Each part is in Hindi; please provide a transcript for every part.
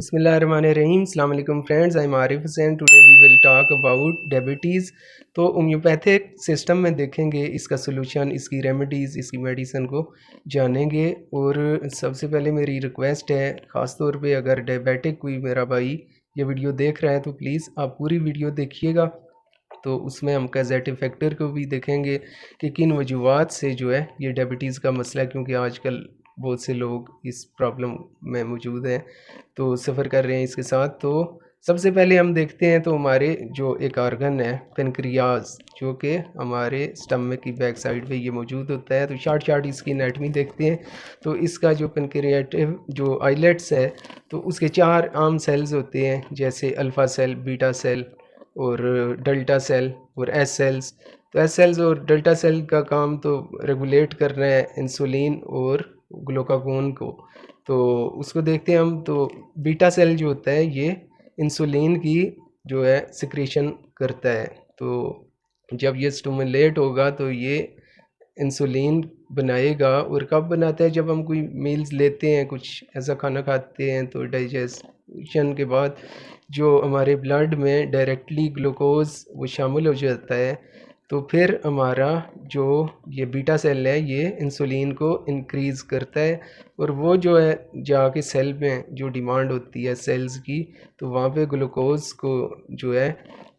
बिस्मिल्लाहिर्रहमानिर्रहीम। अस्सलाम वालेकुम friends, I am Arif Hussain. Today we will talk about diabetes. तो होम्योपैथिक सिस्टम में देखेंगे इसका सोल्यूशन, इसकी रेमेडीज़, इसकी मेडिसिन को जानेंगे। और सबसे पहले मेरी रिक्वेस्ट है, ख़ास तौर पे अगर डायबिटिक कोई मेरा भाई ये वीडियो देख रहा है तो प्लीज़ आप पूरी वीडियो देखिएगा। तो उसमें हम कैज़ेटिव फैक्टर को भी देखेंगे कि किन वजूहात से जो है ये डायबिटीज़ का मसला है, क्योंकि आजकल बहुत से लोग इस प्रॉब्लम में मौजूद हैं, तो सफ़र कर रहे हैं इसके साथ। तो सबसे पहले हम देखते हैं तो हमारे जो एक ऑर्गन है पेनक्रियाज, जो कि हमारे स्टमक की बैक साइड पे ये मौजूद होता है। तो शार्ट इसकी एनाटमी देखते हैं। तो इसका जो पेनक्रियाटिव जो आइलेट्स है, तो उसके 4 आम सेल्स होते हैं, जैसे अल्फ़ा सेल, बीटा सेल और डेल्टा सेल और एस सेल्स। तो एस सेल्स और डेल्टा सेल का काम तो रेगुलेट करना है इंसुलिन और ग्लूकागोन को। तो उसको देखते हैं हम। तो बीटा सेल जो होता है ये इंसुलिन की जो है सिक्रीशन करता है। तो जब ये स्टिमुलेट होगा तो ये इंसुलिन बनाएगा। और कब बनाता है? जब हम कोई मील्स लेते हैं, कुछ ऐसा खाना खाते हैं, तो डाइजेशन के बाद जो हमारे ब्लड में डायरेक्टली ग्लूकोज वो शामिल हो जाता है। तो फिर हमारा जो ये बीटा सेल है ये इंसुलिन को इंक्रीज़ करता है, और वो जो है जाके सेल में जो डिमांड होती है सेल्स की, तो वहाँ पे ग्लूकोज को जो है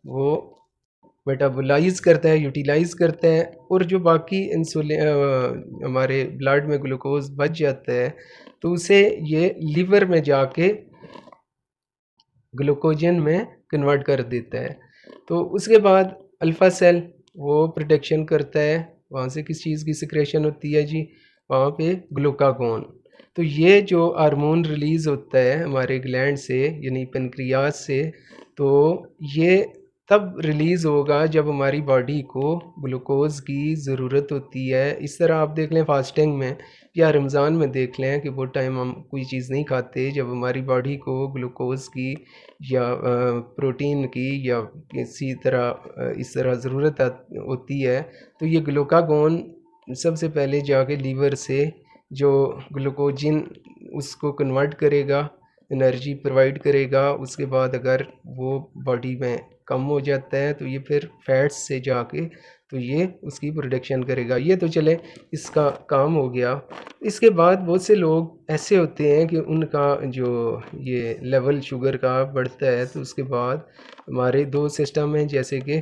वो मेटाबोलाइज करता है, यूटिलाइज़ करता है। और जो बाकी इंसुलिन हमारे ब्लड में ग्लूकोज बच जाता है, तो उसे ये लीवर में जाके ग्लूकोजन में कन्वर्ट कर देता है। तो उसके बाद अल्फ़ा सेल वो प्रोटेक्शन करता है। वहाँ से किस चीज़ की सिक्रेशन होती है जी? वहाँ पे ग्लूकागोन। तो ये जो हार्मोन रिलीज़ होता है हमारे ग्लैंड से, यानी पेनक्रियास से, तो ये तब रिलीज़ होगा जब हमारी बॉडी को ग्लूकोज़ की ज़रूरत होती है। इस तरह आप देख लें फास्टिंग में या रमज़ान में देख लें कि वो टाइम हम कोई चीज़ नहीं खाते, जब हमारी बॉडी को ग्लूकोज़ की या प्रोटीन की या किसी तरह इस तरह ज़रूरत होती है, तो ये ग्लूकागोन सबसे पहले जाके लीवर से जो ग्लूकोजिन उसको कन्वर्ट करेगा, एनर्जी प्रोवाइड करेगा। उसके बाद अगर वो बॉडी में कम हो जाता है तो ये फिर फैट्स से जाके तो ये उसकी प्रोडक्शन करेगा। ये तो चले इसका काम हो गया। इसके बाद बहुत से लोग ऐसे होते हैं कि उनका जो ये लेवल शुगर का बढ़ता है, तो उसके बाद हमारे 2 सिस्टम हैं, जैसे कि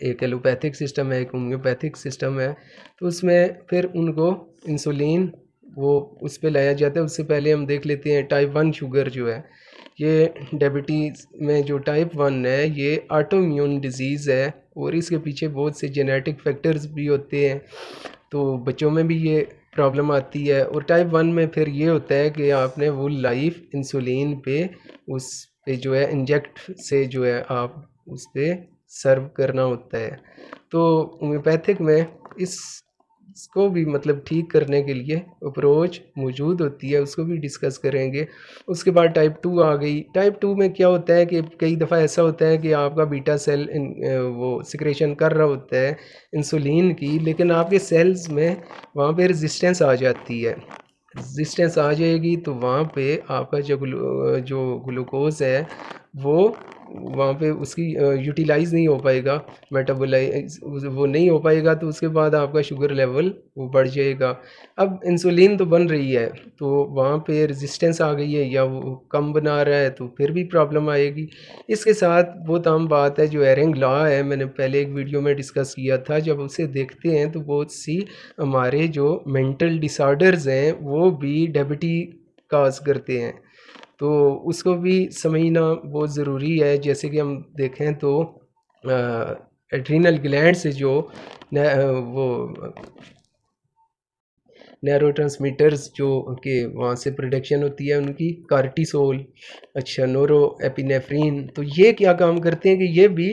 एक एलोपैथिक सिस्टम है, एक होम्योपैथिक सिस्टम है। तो उसमें फिर उनको इंसुलिन वो उस पे लाया जाता है। उससे पहले हम देख लेते हैं टाइप 1 शुगर जो है, ये डायबिटीज़ में जो टाइप 1 है ये ऑटो इम्यून डिज़ीज़ है, और इसके पीछे बहुत से जेनेटिक फैक्टर्स भी होते हैं। तो बच्चों में भी ये प्रॉब्लम आती है। और टाइप 1 में फिर ये होता है कि आपने वो लाइफ इंसुलिन पे उस पे जो है इंजेक्ट से जो है आप उस पे सर्व करना होता है। तो होम्योपैथिक में इसको भी मतलब ठीक करने के लिए अप्रोच मौजूद होती है, उसको भी डिस्कस करेंगे। उसके बाद टाइप 2 आ गई। टाइप 2 में क्या होता है कि कई दफ़ा ऐसा होता है कि आपका बीटा सेल वो सिक्रेशन कर रहा होता है इंसुलिन की, लेकिन आपके सेल्स में वहाँ पे रेजिस्टेंस आ जाती है। रेजिस्टेंस आ जाएगी तो वहाँ पे आपका जो ग्लूकोज है वो वहाँ पे उसकी यूटिलाइज़ नहीं हो पाएगा, मेटाबोलाइज वो नहीं हो पाएगा। तो उसके बाद आपका शुगर लेवल वो बढ़ जाएगा। अब इंसुलिन तो बन रही है, तो वहाँ पे रेजिस्टेंस आ गई है या वो कम बना रहा है, तो फिर भी प्रॉब्लम आएगी। इसके साथ बहुत आम बात है जो एरिंग लॉ है, मैंने पहले एक वीडियो में डिस्कस किया था। जब उसे देखते हैं तो बहुत सी हमारे जो मेंटल डिसऑर्डर्स हैं वो भी डायबिटीज काज करते हैं, तो उसको भी समझना बहुत ज़रूरी है। जैसे कि हम देखें तो एड्रीनल ग्लैंड से जो वो न्यूरोट्रांसमीटर्स जो उनके वहाँ से प्रोडक्शन होती है उनकी, कार्टिसोल, अच्छा नोरो एपिनेफ्रीन, तो ये क्या काम करते हैं कि ये भी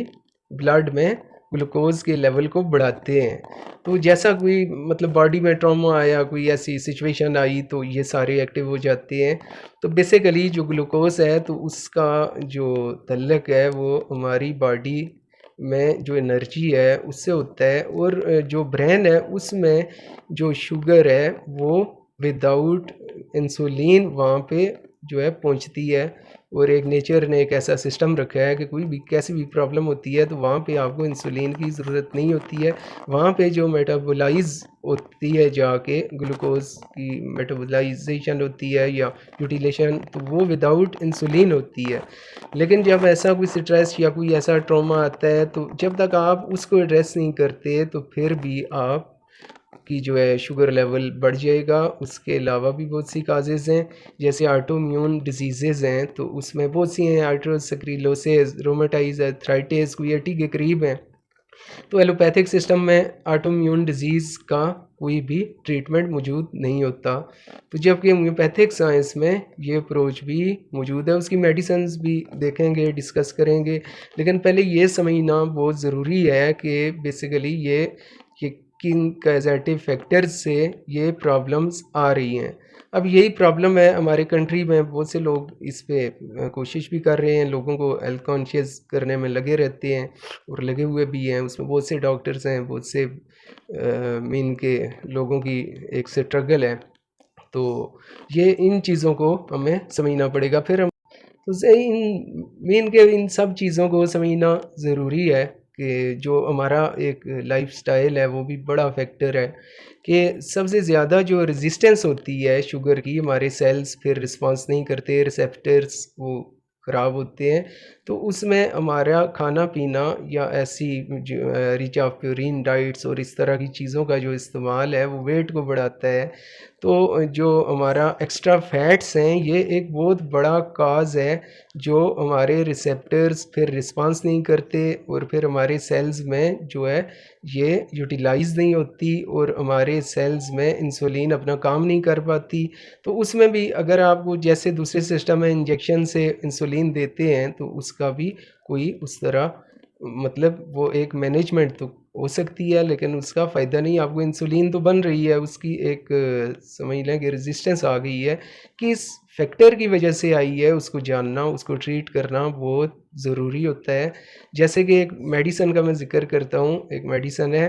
ब्लड में ग्लूकोज के लेवल को बढ़ाते हैं। तो जैसा कोई मतलब बॉडी में ट्रॉमा आया, कोई ऐसी सिचुएशन आई, तो ये सारे एक्टिव हो जाते हैं। तो बेसिकली जो ग्लूकोज है तो उसका जो तल्लक है वो हमारी बॉडी में जो एनर्जी है उससे होता है। और जो ब्रेन है उसमें जो शुगर है वो विदाउट इंसुलिन वहाँ पे जो है पहुँचती है, और एक नेचर ने एक ऐसा सिस्टम रखा है कि कोई भी कैसी भी प्रॉब्लम होती है तो वहाँ पे आपको इंसुलिन की ज़रूरत नहीं होती है। वहाँ पे जो मेटाबोलाइज होती है जाके ग्लूकोज की मेटाबोलाइजेशन होती है या यूटिलेशन, तो वो विदाउट इंसुलिन होती है। लेकिन जब ऐसा कोई स्ट्रेस या कोई ऐसा ट्रॉमा आता है तो जब तक आप उसको एड्रेस नहीं करते तो फिर भी आप की जो है शुगर लेवल बढ़ जाएगा। उसके अलावा भी बहुत सी काजेज़ हैं, जैसे ऑटोइम्यून डिजीज़ हैं तो उसमें बहुत सी हैं, आर्ट्रोस्क्लेरोसिस, रोमेटाइड आर्थराइटिस, कोई 80 के करीब हैं। तो एलोपैथिक सिस्टम में ऑटोइम्यून डिजीज़ का कोई भी ट्रीटमेंट मौजूद नहीं होता, तो जबकि होम्योपैथिक साइंस में ये अप्रोच भी मौजूद है। उसकी मेडिसिन्स भी देखेंगे, डिस्कस करेंगे, लेकिन पहले ये समझना बहुत ज़रूरी है कि बेसिकली ये किन कैजेटिव फैक्टर्स से ये प्रॉब्लम्स आ रही हैं। अब यही प्रॉब्लम है हमारे कंट्री में, बहुत से लोग इस पे कोशिश भी कर रहे हैं, लोगों को हेल्थ कॉन्शियस करने में लगे रहते हैं और लगे हुए भी हैं। उसमें बहुत से डॉक्टर्स हैं, बहुत से मीन के लोगों की एक स्ट्रगल है। तो ये इन चीज़ों को हमें समझना पड़ेगा। फिर हम तो इन मीन के इन सब चीज़ों को समझना ज़रूरी है कि जो हमारा एक लाइफस्टाइल है वो भी बड़ा फैक्टर है कि सबसे ज़्यादा जो रेजिस्टेंस होती है शुगर की, हमारे सेल्स फिर रिस्पांस नहीं करते, रिसेप्टर्स वो ख़राब होते हैं। तो उसमें हमारा खाना पीना या ऐसी जो रिच ऑफ प्योरीन डाइट्स और इस तरह की चीज़ों का जो इस्तेमाल है वो वेट को बढ़ाता है। तो जो हमारा एक्स्ट्रा फैट्स हैं ये एक बहुत बड़ा काज है जो हमारे रिसेप्टर्स फिर रिस्पांस नहीं करते और फिर हमारे सेल्स में जो है ये यूटिलाइज नहीं होती और हमारे सेल्स में इंसुलिन अपना काम नहीं कर पाती। तो उसमें भी अगर आपको जैसे दूसरे सिस्टम में इंजेक्शन से इंसुलिन देते हैं तो उसका भी कोई उस तरह मतलब वो एक मैनेजमेंट तो हो सकती है, लेकिन उसका फ़ायदा नहीं। आपको इंसुलिन तो बन रही है, उसकी एक समझ लें कि रेजिस्टेंस आ गई है, किस फैक्टर की वजह से आई है उसको जानना, उसको ट्रीट करना बहुत ज़रूरी होता है। जैसे कि एक मेडिसन का मैं ज़िक्र करता हूँ, एक मेडिसन है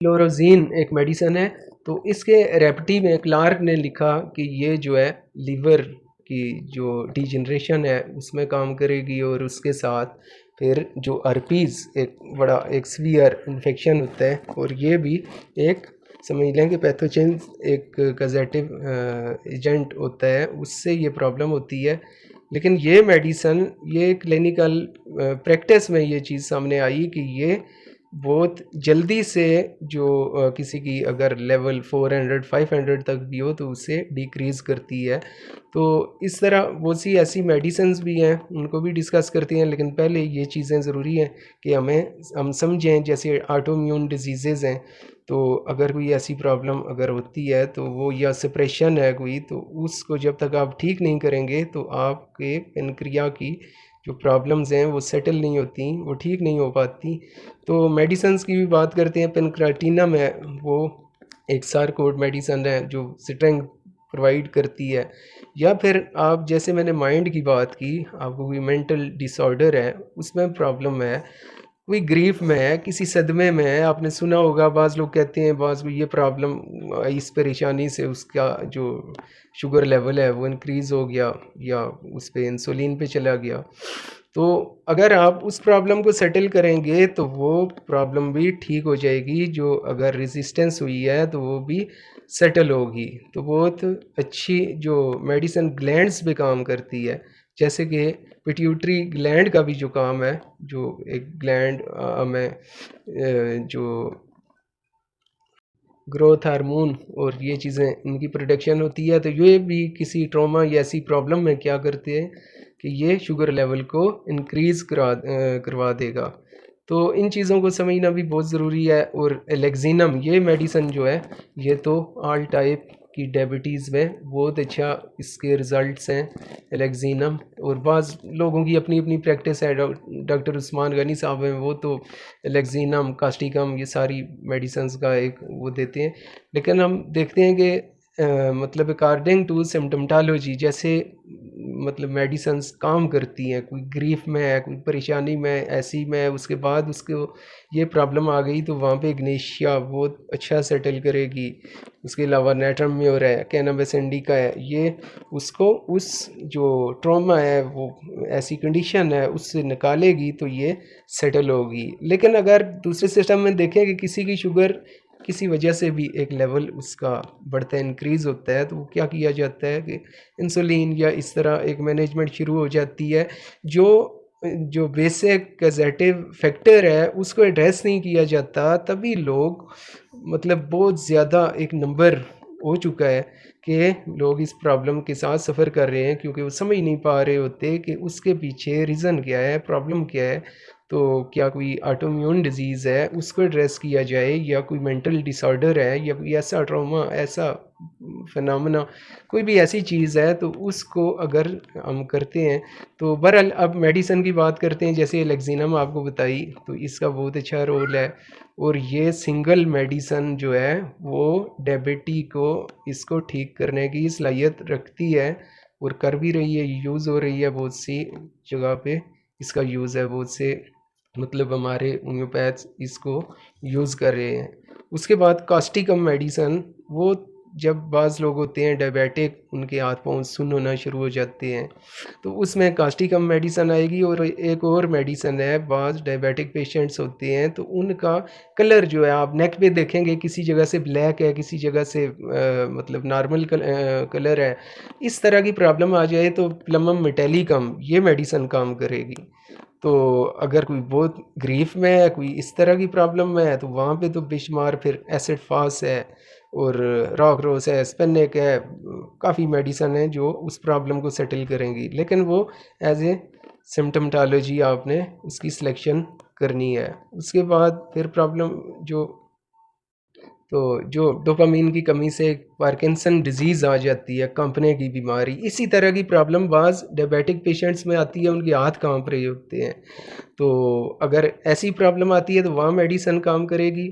क्लोरोजीन, एक मेडिसन है। तो इसके रेपटी में क्लार्क ने लिखा कि ये जो है लीवर की जो डिजनरेशन है उसमें काम करेगी और उसके साथ फिर जो अर्पीज़ एक बड़ा एक सीवियर इन्फेक्शन होता है और ये भी एक समझ लें कि पैथोजन एक कजेटिव एजेंट होता है, उससे ये प्रॉब्लम होती है। लेकिन ये मेडिसन ये क्लिनिकल प्रैक्टिस में ये चीज़ सामने आई कि ये बहुत जल्दी से जो किसी की अगर लेवल 400 500 तक भी हो तो उसे डिक्रीज़ करती है। तो इस तरह बहुत सी ऐसी मेडिसिन्स भी हैं, उनको भी डिस्कस करती हैं, लेकिन पहले ये चीज़ें ज़रूरी हैं कि हम समझें। जैसे ऑटोइम्यून डिजीज़ेज़ हैं, तो अगर कोई ऐसी प्रॉब्लम अगर होती है तो वो या सप्रेशन है कोई, तो उसको जब तक आप ठीक नहीं करेंगे तो आपके पेनक्रिया की जो प्रॉब्लम्स हैं वो सेटल नहीं होती, वो ठीक नहीं हो पाती। तो मेडिसिन्स की भी बात करते हैं, पेनक्राटिनम है वो एक सारकोड मेडिसन है जो स्ट्रेंथ प्रोवाइड करती है। या फिर आप जैसे मैंने माइंड की बात की, आपको कोई मेंटल डिसऑर्डर है, उसमें प्रॉब्लम है, कोई ग्रीफ में है, किसी सदमे में है, आपने सुना होगा बाज़ लोग कहते हैं बाज़ को ये प्रॉब्लम इस परेशानी से उसका जो शुगर लेवल है वो इंक्रीज़ हो गया या उस पे इंसुलिन पे चला गया। तो अगर आप उस प्रॉब्लम को सेटल करेंगे तो वो प्रॉब्लम भी ठीक हो जाएगी, जो अगर रेजिस्टेंस हुई है तो वो भी सेटल होगी। तो बहुत अच्छी जो मेडिसिन ग्लैंड्स पे काम करती है, जैसे कि पिट्यूटरी ग्लैंड का भी जो काम है, जो एक ग्लैंड में जो ग्रोथ हार्मोन और ये चीज़ें इनकी प्रोडक्शन होती है, तो ये भी किसी ट्रॉमा या ऐसी प्रॉब्लम में क्या करते हैं कि ये शुगर लेवल को इंक्रीज़ करवा देगा। तो इन चीज़ों को समझना भी बहुत ज़रूरी है। और एलेक्जिनम ये मेडिसन जो है ये तो ऑल टाइप की डायबिटीज़ में बहुत अच्छा इसके रिज़ल्ट्स हैं एलेक्जिनम। और बाज़ लोगों की अपनी अपनी प्रैक्टिस है, डॉक्टर उस्मान गनी साहब हैं वो तो एलेक्जिनम, कास्टिकम ये सारी मेडिसन्स का एक वो देते हैं। लेकिन हम देखते हैं कि मतलब अकॉर्डिंग टू सिम्टमटोलॉजी, जैसे मतलब मेडिसन्स काम करती हैं। कोई ग्रीफ में है, कोई परेशानी में, ऐसी में है, उसके बाद उसको ये प्रॉब्लम आ गई तो वहाँ पे इग्नेशिया बहुत अच्छा सेटल करेगी। उसके अलावा नेट्रम म्योर है, कैनाबिस इंडिका है, ये उसको उस जो ट्रॉमा है, वो ऐसी कंडीशन है, उससे निकालेगी तो ये सेटल होगी। लेकिन अगर दूसरे सिस्टम में देखें कि किसी की शुगर किसी वजह से भी एक लेवल उसका बढ़ता है, इंक्रीज़ होता है, तो वो क्या किया जाता है कि इंसुलिन या इस तरह एक मैनेजमेंट शुरू हो जाती है। जो जो बेसिक कॉजेटिव फैक्टर है उसको एड्रेस नहीं किया जाता, तभी लोग मतलब बहुत ज़्यादा एक नंबर हो चुका है कि लोग इस प्रॉब्लम के साथ सफ़र कर रहे हैं, क्योंकि वो समझ नहीं पा रहे होते कि उसके पीछे रीज़न क्या है, प्रॉब्लम क्या है। तो क्या कोई ऑटोइम्यून डिजीज़ है उसको एड्रेस किया जाए, या कोई मेंटल डिसऑर्डर है, या कोई ऐसा ट्रॉमा, ऐसा फिनोमेना, कोई भी ऐसी चीज़ है तो उसको अगर हम करते हैं। तो बहरहाल अब मेडिसिन की बात करते हैं, जैसे लेक्सिनम आपको बताई, तो इसका बहुत अच्छा रोल है। और ये सिंगल मेडिसन जो है वो डायबिटी को इसको ठीक करने की सलाहियत रखती है, और कर भी रही है, यूज़ हो रही है बहुत सी जगह पे, इसका यूज़ है बहुत से मतलब हमारे होम्योपैथ्स इसको यूज़ कर रहे हैं। उसके बाद कास्टिकम मेडिसन, वो जब बाज़ लोग होते हैं डायबिटिक, उनके हाथ पाँव सुन्न होना शुरू हो जाते हैं, तो उसमें कास्टिकम मेडिसन आएगी। और एक और मेडिसन है, बाज़ डायबिटिक पेशेंट्स होते हैं तो उनका कलर जो है, आप नेक पे देखेंगे किसी जगह से ब्लैक है, किसी जगह से मतलब नॉर्मल कलर है। इस तरह की प्रॉब्लम आ जाए तो प्लमम मेटेलिकम ये मेडिसन काम करेगी। तो अगर कोई बहुत ग्रीफ में है, कोई इस तरह की प्रॉब्लम में है, तो वहाँ पे तो बेशुमार फिर एसिड फास है और रॉक रोस है, स्पेनिक है, काफ़ी मेडिसन है जो उस प्रॉब्लम को सेटल करेंगी। लेकिन वो एज ए सिम्टमटोलॉजी आपने उसकी सिलेक्शन करनी है। उसके बाद फिर प्रॉब्लम जो डोपामीन की कमी से पार्किंसन डिजीज़ आ जाती है, कांपने की बीमारी, इसी तरह की प्रॉब्लम बाज़ डायबिटिक पेशेंट्स में आती है, उनके हाथ कांप रहे होते हैं। तो अगर ऐसी प्रॉब्लम आती है तो वहाँ मेडिसन काम करेगी,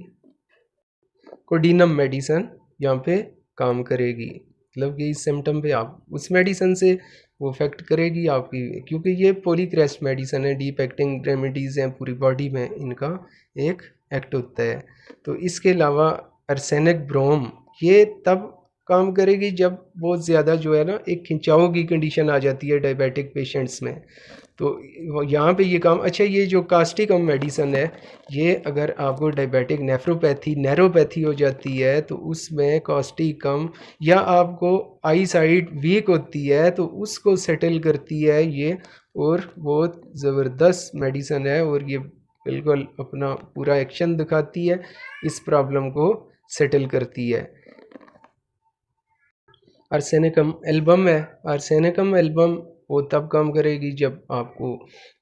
कोडिनम मेडिसन यहाँ पे काम करेगी। मतलब कि इस सिम्टम पे आप उस मेडिसन से वो इफेक्ट करेगी आपकी, क्योंकि ये पॉलीक्रेस्ट मेडिसन है, डीप एक्टिंग रेमेडीज़ हैं, पूरी बॉडी में इनका एक एक्ट होता है। तो इसके अलावा अर्सेनिक ब्रोम, ये तब काम करेगी जब बहुत ज़्यादा जो है ना एक खिंचाव की कंडीशन आ जाती है डायबिटिक पेशेंट्स में, तो यहाँ पे ये काम। अच्छा, ये जो कास्टिकम मेडिसन है, ये अगर आपको डायबिटिक नेफ्रोपैथी नैरोपैथी हो जाती है तो उसमें कास्टिकम, या आपको आई साइट वीक होती है तो उसको सेटल करती है ये, और बहुत ज़बरदस्त मेडिसन है, और ये बिल्कुल अपना पूरा एक्शन दिखाती है, इस प्रॉब्लम को सेटल करती है। आर्सेनिकम एल्बम है, आर्सेनिकम एल्बम वो तब काम करेगी जब आपको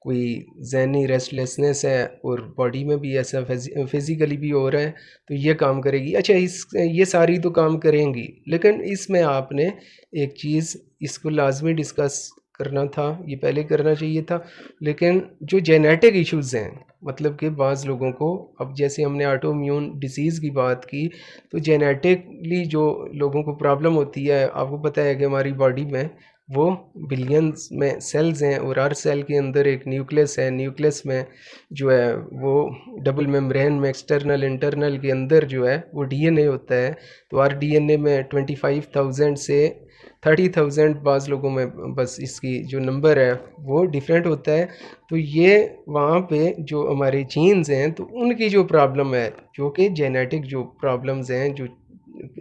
कोई ज़हनी रेस्टलेसनेस है और बॉडी में भी ऐसा फिज़िकली भी हो रहा है, तो ये काम करेगी। अच्छा, ये सारी तो काम करेंगी, लेकिन इसमें आपने एक चीज़ इसको लाजमी डिस्कस करना था, ये पहले करना चाहिए था। लेकिन जो जेनेटिक इश्यूज़ हैं, मतलब कि बाज़ लोगों को, अब जैसे हमने ऑटोइम्यून डिसीज़ की बात की, तो जेनेटिकली जो लोगों को प्रॉब्लम होती है, आपको पता है कि हमारी बॉडी में वो बिलियंस में सेल्स हैं, और हर सेल के अंदर एक न्यूक्लियस है। न्यूक्लियस में जो है वो डबल मेम्ब्रेन में एक्सटर्नल इंटरनल के अंदर जो है वो डीएनए होता है। तो हर डीएनए में 25,000 से 30,000 बाज़ लोगों में बस इसकी जो नंबर है वो डिफरेंट होता है। तो ये वहाँ पे जो हमारे जीन्स हैं, तो उनकी जो प्रॉब्लम है, जो कि जेनेटिक जो प्रॉब्लम्स हैं जो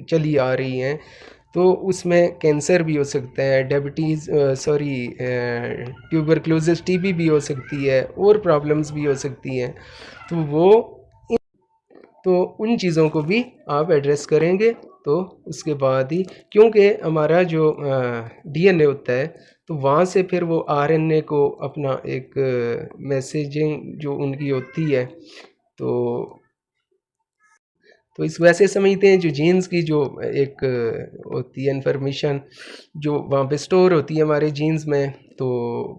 चली आ रही हैं, तो उसमें कैंसर भी हो सकता है, डायबिटीज़ ट्यूबरक्लोसिस टीबी भी हो सकती है, और प्रॉब्लम्स भी हो सकती हैं। तो तो उन चीज़ों को भी आप एड्रेस करेंगे तो उसके बाद ही, क्योंकि हमारा जो डीएनए होता है, तो वहाँ से फिर वो आरएनए को अपना एक मैसेजिंग जो उनकी होती है, तो इस वैसे समझते हैं जो जीन्स की जो एक होती है इन्फॉर्मेशन जो वहाँ पे स्टोर होती है हमारे जीन्स में, तो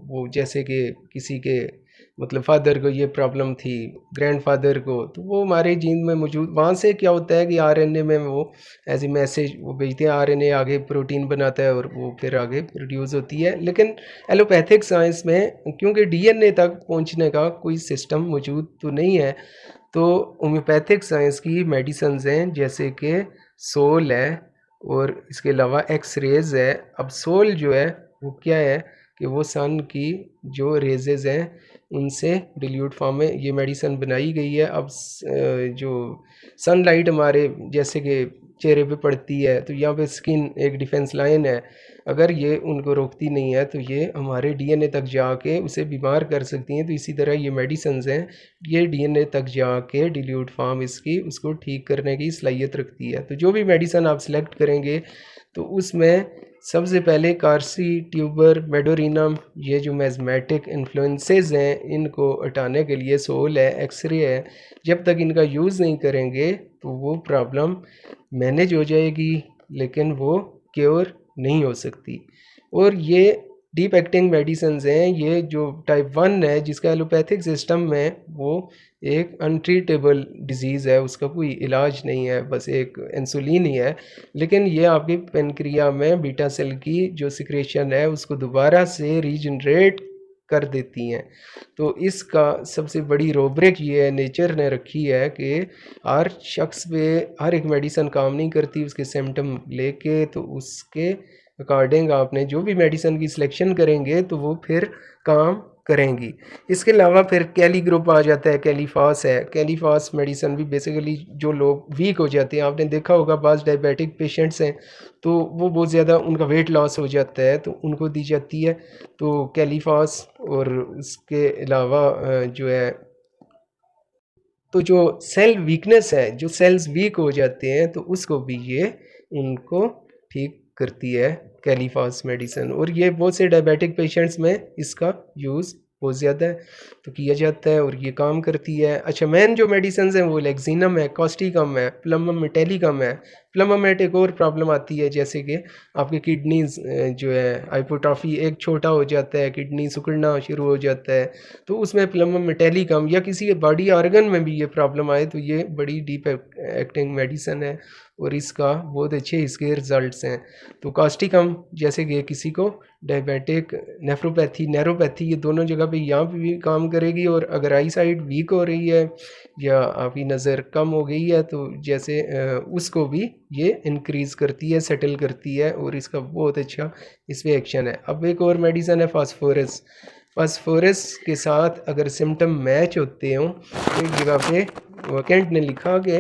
वो जैसे कि किसी के मतलब फादर को ये प्रॉब्लम थी, ग्रैंडफादर को, तो वो हमारे जीन में मौजूद, वहाँ से क्या होता है कि आरएनए में वो एज ए मैसेज वो भेजते हैं, आरएनए आगे प्रोटीन बनाता है और वो फिर आगे प्रोड्यूस होती है। लेकिन एलोपैथिक साइंस में क्योंकि डीएनए तक पहुँचने का कोई सिस्टम मौजूद तो नहीं है, तो होम्योपैथिक साइंस की मेडिसन्स हैं जैसे कि सोल है और इसके अलावा एक्स रेज है। अब सोल जो है वो क्या है कि वो सन की जो रेजेज हैं उनसे डिल्यूट फॉर्म में ये मेडिसन बनाई गई है। अब जो सनलाइट हमारे जैसे कि चेहरे पे पड़ती है तो यहाँ पे स्किन एक डिफेंस लाइन है, अगर ये उनको रोकती नहीं है तो ये हमारे डीएनए तक जाके उसे बीमार कर सकती हैं। तो इसी तरह ये मेडिसन्स हैं, ये डीएनए तक जाके डिल्यूट फॉर्म इसकी उसको ठीक करने की सलाहियत रखती है। तो जो भी मेडिसन आप सेलेक्ट करेंगे तो उसमें सबसे पहले कार्सी ट्यूबर मेडोरिनम, ये जो मैज़मेटिक इन्फ्लुएंसेस हैं इनको हटाने के लिए सोल है, एक्सरे है, जब तक इनका यूज़ नहीं करेंगे तो वो प्रॉब्लम मैनेज हो जाएगी लेकिन वो क्योर नहीं हो सकती। और ये डीप एक्टिंग मेडिसिन्स हैं, ये जो टाइप 1 है जिसका एलोपैथिक सिस्टम में वो एक अनट्रीटेबल डिजीज़ है, उसका कोई इलाज नहीं है, बस एक इंसुलिन ही है। लेकिन ये आपके पेनक्रिया में बीटा सेल की जो सिक्रेशन है उसको दोबारा से रीजनरेट कर देती हैं। तो इसका सबसे बड़ी रोब्रेक ये है, नेचर ने रखी है कि हर शख्स पे हर एक मेडिसन काम नहीं करती, उसके सिम्टम लेके तो उसके अकॉर्डिंग आपने जो भी मेडिसन की सिलेक्शन करेंगे तो वो फिर काम करेंगी। इसके अलावा फिर कैली ग्रुप आ जाता है, कैलीफास है। कैलीफास मेडिसन भी बेसिकली जो लोग वीक हो जाते हैं, आपने देखा होगा बाज़ डायबिटिक पेशेंट्स हैं तो वो बहुत ज़्यादा उनका वेट लॉस हो जाता है तो उनको दी जाती है। तो कैलीफास और उसके अलावा जो है तो जो सेल वीकनेस है, जो सेल्स वीक हो जाते हैं तो उसको भी ये उनको ठीक करती है कैलीफास मेडिसन। और ये बहुत से डायबिटिक पेशेंट्स में इसका यूज़ बहुत ज़्यादा है तो किया जाता है और ये काम करती है। अच्छा, मेन जो मेडिसिन हैं वो लेक्सिनम है, कॉस्टिकम है, प्लमम मेटेलिकम है। प्लमम में एक और प्रॉब्लम आती है जैसे कि आपकी किडनीज जो है हाइपोट्रॉफी, एक छोटा हो जाता है, किडनी सिकुड़ना शुरू हो जाता है, तो उसमें प्लमम मेटेलिकम या किसी बॉडी ऑर्गन में भी ये प्रॉब्लम आए तो ये बड़ी डीप एक्टिंग मेडिसन है और इसका बहुत अच्छे इसके रिजल्ट्स हैं। तो कॉस्टिकम जैसे कि किसी को डायबिटिक, नेफ्रोपैथी, नैरोपैथी, ये दोनों जगह पे यहाँ पे भी काम करेगी। और अगर आई साइड वीक हो रही है या आपकी नज़र कम हो गई है तो जैसे उसको भी ये इंक्रीज़ करती है, सेटल करती है और इसका बहुत अच्छा इस पर एक्शन है। अब एक और मेडिसन है फास्फोरस। फास्फोरस के साथ अगर सिम्टम मैच होते हों, एक जगह पे वैकेंट ने लिखा कि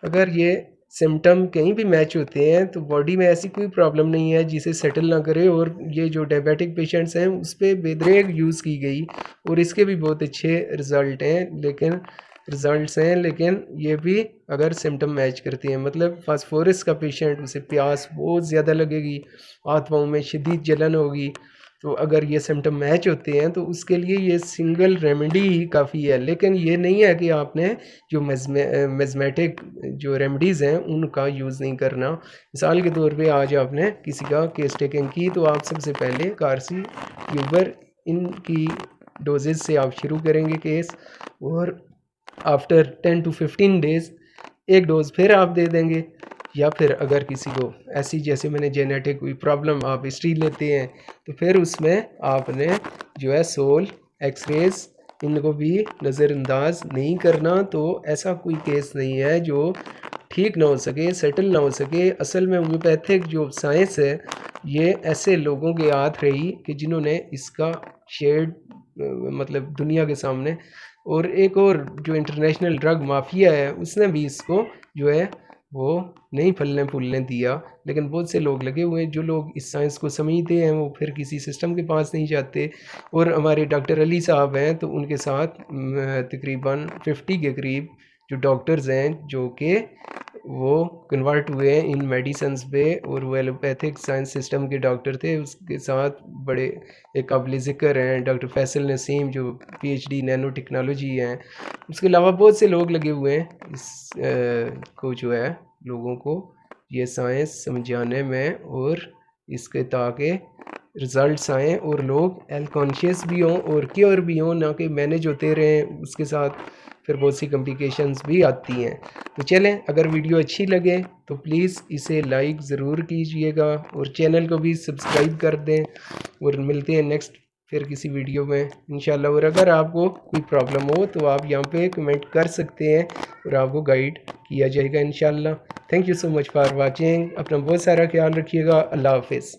अगर ये सिम्टम कहीं भी मैच होते हैं तो बॉडी में ऐसी कोई प्रॉब्लम नहीं है जिसे सेटल ना करे। और ये जो डायबिटिक पेशेंट्स हैं उस पर बेदरेग यूज़ की गई और इसके भी बहुत अच्छे रिज़ल्ट्स हैं, लेकिन ये भी अगर सिम्टम मैच करती हैं। मतलब फास्फोरस का पेशेंट, उसे प्यास बहुत ज़्यादा लगेगी, हाथ पाँव में शदीद जलन होगी, तो अगर ये सिम्टम मैच होते हैं तो उसके लिए ये सिंगल रेमेडी ही काफ़ी है। लेकिन ये नहीं है कि आपने जो मेज़मेटिक जो रेमेडीज़ हैं उनका यूज़ नहीं करना। मिसाल के तौर पे आज आपने किसी का केस टेकिंग की तो आप सबसे पहले कार्सी ट्यूबर इनकी डोजेज से आप शुरू करेंगे केस, और आफ्टर 10 to 15 डेज़ एक डोज़ फिर आप दे देंगे। या फिर अगर किसी को ऐसी, जैसे मैंने जेनेटिक कोई प्रॉब्लम, आप हिस्ट्री लेते हैं तो फिर उसमें आपने जो है सोल, एक्सरेज, इनको भी नज़रअंदाज नहीं करना। तो ऐसा कोई केस नहीं है जो ठीक ना हो सके, सेटल ना हो सके। असल में होम्योपैथिक जो साइंस है ये ऐसे लोगों के हाथ रही कि जिन्होंने इसका शेड मतलब दुनिया के सामने, और एक और जो इंटरनेशनल ड्रग माफिया है उसने भी इसको जो है वो नहीं फलने फूलने दिया। लेकिन बहुत से लोग लगे हुए हैं, जो लोग इस साइंस को समझते हैं वो फिर किसी सिस्टम के पास नहीं जाते। और हमारे डॉक्टर अली साहब हैं तो उनके साथ तकरीबन 50 के करीब जो डॉक्टर्स हैं जो कि वो कन्वर्ट हुए हैं इन मेडिसन्स पे, और वो एलोपैथिक साइंस सिस्टम के डॉक्टर थे। उसके साथ बड़े एक काबिल ज़िक्र हैं डॉक्टर फैसल नसीम जो PhD नैनो टेक्नोलॉजी हैं। उसके अलावा बहुत से लोग लगे हुए हैं इस को जो है लोगों को ये साइंस समझाने में, और इसके ताकि रिज़ल्ट्स आएँ और लोग हेल्थ कॉन्शियस भी हों और क्योर भी हों, ना कि मैनेज होते रहें, उसके साथ फिर बहुत सी कॉम्प्लिकेशंस भी आती हैं। तो चलें, अगर वीडियो अच्छी लगे तो प्लीज़ इसे लाइक ज़रूर कीजिएगा और चैनल को भी सब्सक्राइब कर दें, और मिलते हैं नेक्स्ट फिर किसी वीडियो में इंशाल्लाह। और अगर आपको कोई प्रॉब्लम हो तो आप यहाँ पे कमेंट कर सकते हैं और आपको गाइड किया जाएगा इंशाल्लाह। Thank you so much for watching. अपना बहुत सारा ख्याल रखिएगा। अल्लाह हाफिज़।